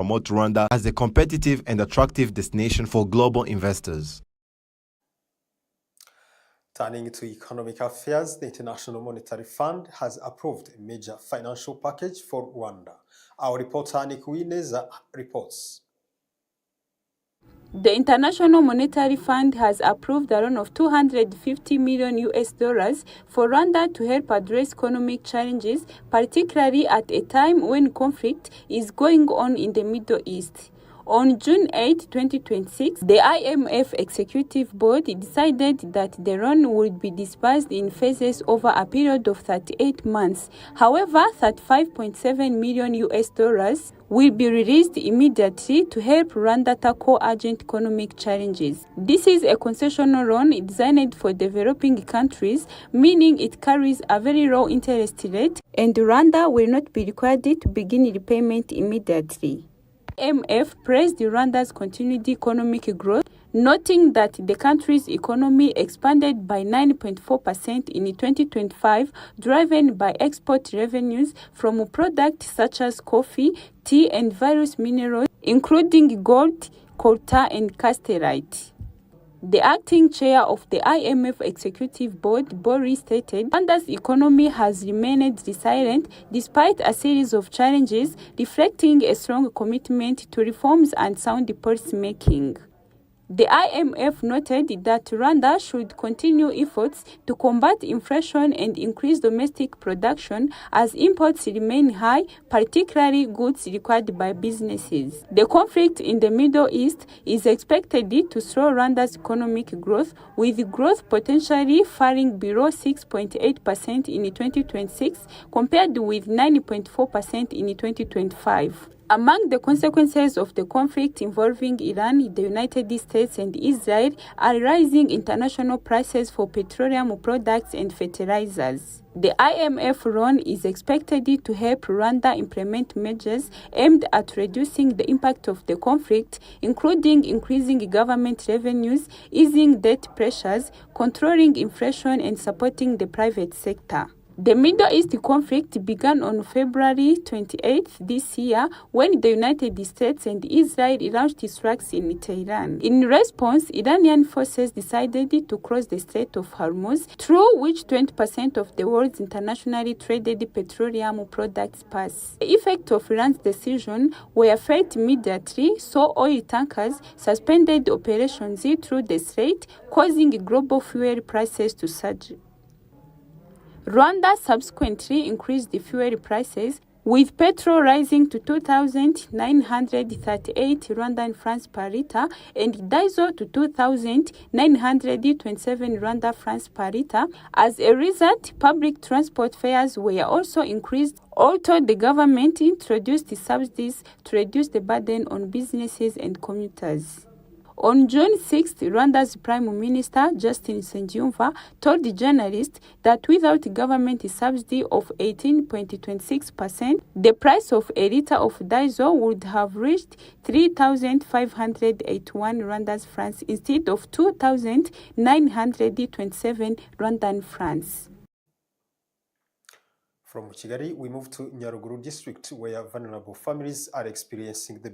promote Rwanda as a competitive and attractive destination for global investors. Turning to economic affairs, the International Monetary Fund has approved a major financial package for Rwanda. Our reporter Nick Wineza reports. The International Monetary Fund has approved a loan of $250 million for Rwanda to help address economic challenges, particularly at a time when conflict is going on in the Middle East. On June 8, 2026, the I.M.F. Executive Board decided that the loan would be disbursed in phases over a period of 38 months. However, $35.7 million will be released immediately to help Rwanda tackle urgent economic challenges. This is a concessional loan designed for developing countries, meaning it carries a very low interest rate, and Rwanda will not be required to begin repayment immediately. IMF praised Rwanda's continued economic growth, noting that the country's economy expanded by 9.4% in 2025, driven by export revenues from products such as coffee, tea, and various minerals, including gold, coltan, and casterite. The acting chair of the I.M.F. Executive Board, MURI, stated, Rwanda's economy has remained resilient despite a series of challenges, reflecting a strong commitment to reforms and sound policy making. The I.M.F. noted that Rwanda should continue efforts to combat inflation and increase domestic production as imports remain high, particularly goods required by businesses. The conflict in the Middle East is expected to slow Rwanda's economic growth, with growth potentially falling below 6.8% in 2026 compared with 9.4% in 2025. Among the consequences of the conflict involving Iran, the United States, and Israel are rising international prices for petroleum products and fertilizers. The I.M.F. loan is expected to help Rwanda implement measures aimed at reducing the impact of the conflict, including increasing government revenues, easing debt pressures, controlling inflation, and supporting the private sector. The Middle East conflict began on February 28 this year when the United States and Israel launched strikes in Tehran. In response, Iranian forces decided to close the Strait of Hormuz, through which 20% of the world's internationally traded petroleum products pass. The effect of Iran's decision were felt immediately, so oil tankers suspended operations through the strait, causing global fuel prices to surge. Rwanda subsequently increased the fuel prices, with petrol rising to 2,938 Rwandan francs per litre and diesel to 2,927 Rwanda francs per litre. As a result, public transport fares were also increased, although the government introduced subsidies to reduce the burden on businesses and commuters. On June 6, Rwanda's Prime Minister, Justin Nsengiyumva, told the journalists that without government subsidy of 18.26%, the price of a litre of diesel would have reached 3,581 Rwandan francs instead of 2,927 Rwandan francs. From Kigali, we move to Nyaruguru district, where vulnerable families are experiencing the